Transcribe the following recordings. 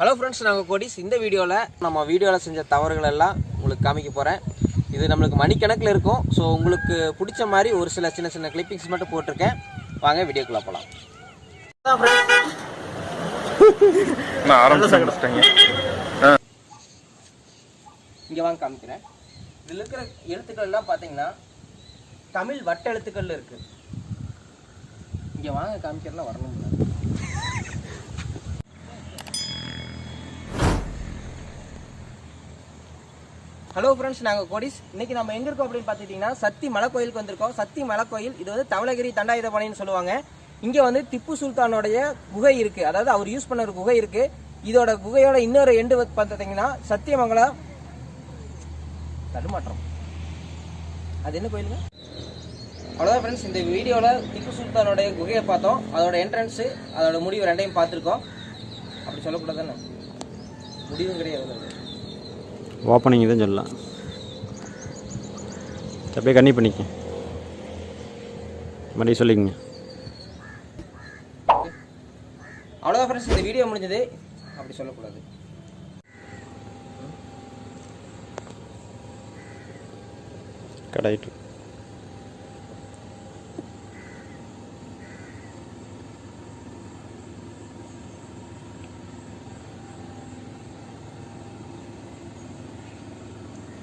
Hello friends, நாங்கள் கோடிஸ். இந்த வீடியோவில் செஞ்ச தவறுகள் எல்லாம் உங்களுக்கு காமிக்க போகிறேன். இது நம்மளுக்கு மணிக்கணக்கில் இருக்கும். ஸோ உங்களுக்கு பிடிச்ச மாதிரி ஒரு சில சின்ன சின்ன கிளிப்பிங்ஸ் மட்டும் போட்டிருக்கேன். வாங்க வீடியோக்குள்ளே போகலாம். இங்கே வாங்க காமிக்கிறேன். இதில் இருக்கிற எழுத்துக்கள் எல்லாம் பார்த்தீங்கன்னா தமிழ் வட்ட எழுத்துக்கள் இருக்குது. இங்கே வாங்க காமிக்கிறதுலாம் வரணும். ஹலோ ஃப்ரெண்ட்ஸ், நாங்கள் கோடிஸ். இன்னைக்கு நம்ம எங்கே இருக்கோம் அப்படின்னு பார்த்துக்கிட்டிங்கன்னா சக்தி மலை கோயிலுக்கு வந்திருக்கோம். சக்தி மலை கோயில் இது வந்து தவளகிரி தண்டாயுதபாணின்னு சொல்லுவாங்க. இங்கே வந்து திப்பு சுல்தானோடைய குகை இருக்குது. அதாவது அவர் யூஸ் பண்ண ஒரு குகை இருக்குது. இதோட குகையோட இன்னொரு எண்டு பார்த்தீங்கன்னா சத்தியமங்கலம் தடுமாற்றம். அது என்ன கோயிலுங்க? அவ்வளோதான் ஃப்ரெண்ட்ஸ், இந்த வீடியோவில் திப்பு சுல்தானோடைய குகையை பார்த்தோம். அதோட என்ட்ரன்ஸு அதோட முடிவு ரெண்டையும் பார்த்துருக்கோம். அப்படி சொல்லக்கூடாதுன்னு முடிவும் கிடையாது, ஓப்பனிங் தான் சொல்லலாம். அப்படியே கண்ணி பண்ணிக்க மாதிரி சொல்லிக்கங்க. அவ்வளோதான் ஃப்ரெண்ட்ஸ், இந்த வீடியோ முடிஞ்சது. அப்படி சொல்லக்கூடாது. கடாயிட்டு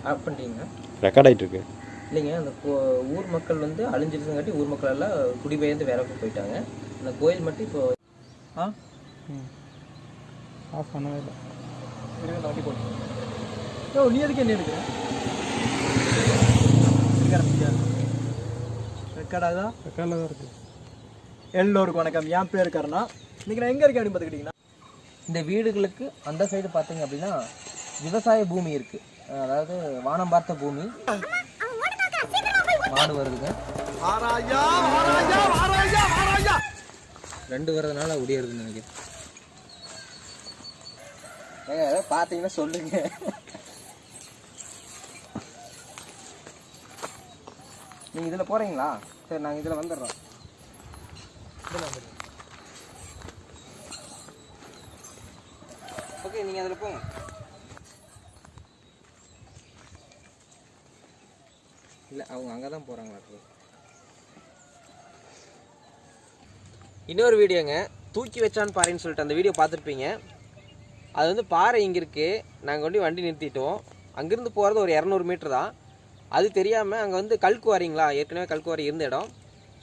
ஆஃப் பண்ணிட்டீங்க. ரெக்கார்ட் ஆகிட்டு இருக்கு. இல்லைங்க, அந்த ஊர் மக்கள் வந்து அழிஞ்சிருச்சுங்காட்டி ஊர் மக்கள் எல்லாம் குடிபெயர்ந்து வேற போயிட்டாங்க. அந்த கோயில் மட்டும் இப்போ ஆஃப் பண்ணவே இல்லை. வண்டி போட்டு நீ எதுக்கு என்ன எடுக்கிற? ரெக்கார்டாக தான் ரெக்கார்டில் தான் இருக்குது. எல்லோருக்கும் வணக்கம். என் பேர் கருணா. இன்றைக்கி நான் எங்கே இருக்கேன் அப்படின்னு பார்த்துக்கிட்டிங்கன்னா, இந்த வீடுகளுக்கு அந்த சைடு பார்த்தீங்க அப்படின்னா விவசாய பூமி இருக்குது. அதாவது வானம் பார்த்த பூமி. மாடு வருதுங்க, 2 வர்றதுனால உடையறதுன்னு நினைக்கிறேன். ஏதாவது பார்த்தீங்கன்னா சொல்லுங்க. நீங்கள் இதில் போகிறீங்களா? சரி, நாங்கள் இதில் வந்துடுறோம். ஓகே, நீங்கள் அதில் போங்க. இல்லை, அவங்க அங்கே தான் போகிறாங்களா? இன்னொரு வீடியோங்க, தூக்கி வச்சான்னு பாறைன்னு சொல்லிட்டு அந்த வீடியோ பார்த்துருப்பீங்க. அது வந்து பாறை இங்கே இருக்குது. நாங்கள் கொண்டு வண்டி நிறுத்திட்டோம். அங்கேருந்து போகிறது ஒரு 200 மீட்டர் தான். அது தெரியாமல் அங்கே வந்து கல்குவாரிங்களா, ஏற்கனவே கல்குவாரி இருந்த இடம்.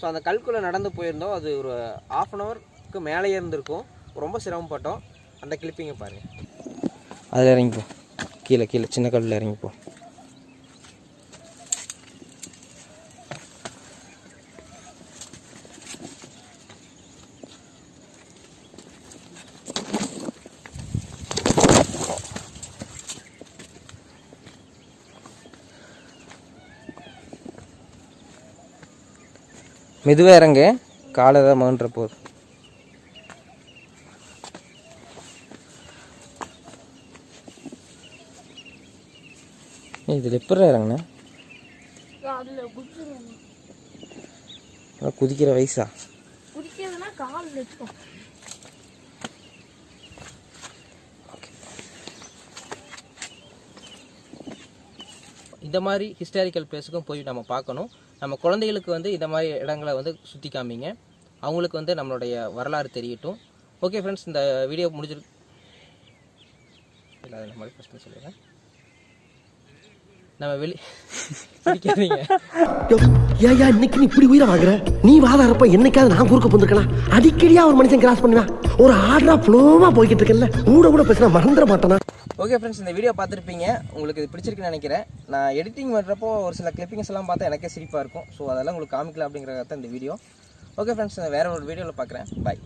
ஸோ அந்த கல்குள்ளே நடந்து போயிருந்தோம். அது ஒரு 1/2 ஹவருக்கு மேலேயே இருந்திருக்கும். ரொம்ப சிரமப்பட்டோம். அந்த கிளிப்பிங்கை பாருங்கள். அதில் இறங்கிப்போம். கீழே சின்ன கல்லில் இறங்கிப்போம். மெதுவாக இறங்க, காலை தான் மகன்ற போது. இதில் எப்படி இறங்கண்ணே? குதிக்கிற வயசா? இந்த மாதிரி ஹிஸ்டாரிக்கல் பிளேஸுக்கும் போய் நம்ம பார்க்கணும். நம்ம குழந்தைகளுக்கு வந்து இந்த மாதிரி இடங்களை வந்து சுற்றி காமிங்க. அவங்களுக்கு வந்து நம்மளுடைய வரலாறு தெரியட்டும். ஓகே ஃப்ரெண்ட்ஸ், இந்த வீடியோ முடிஞ்சிருக்கு. இல்லை, நம்ம ஃபஸ்ட்டு சொல்லிடுறேன். நம்ம ஏயா இன்னைக்கு நீ இப்படி உயிரை வாங்குற? நீ வாதாரப்ப என்னைக்காவது நான் குறுக்க போந்துருக்கலாம். அடிக்கடியா ஒரு மனுஷன் கிராஸ் பண்ணுவேன். ஒரு ஆர்டரா ஃப்ளோவா போய்கிட்டு இருக்கல, கூட பேசினா மறந்துட மாட்டேனா? ஓகே ஃப்ரெண்ட்ஸ், இந்த வீடியோ பார்த்துருப்பீங்க. உங்களுக்கு இது பிடிச்சிருக்குன்னு நினைக்கிறேன். நான் எடிட்டிங் பண்ணுறப்போ ஒரு சில கிளிப்பிங்ஸ் எல்லாம் பார்த்தா எனக்கே சிரிப்பாக இருக்கும். ஸோ அதெல்லாம் உங்களுக்கு காமிக்கல அப்படிங்கிறத இந்த வீடியோ. ஓகே ஃப்ரெண்ட்ஸ், வேறு ஒரு வீடியோவில் பார்க்குறேன். பாய்.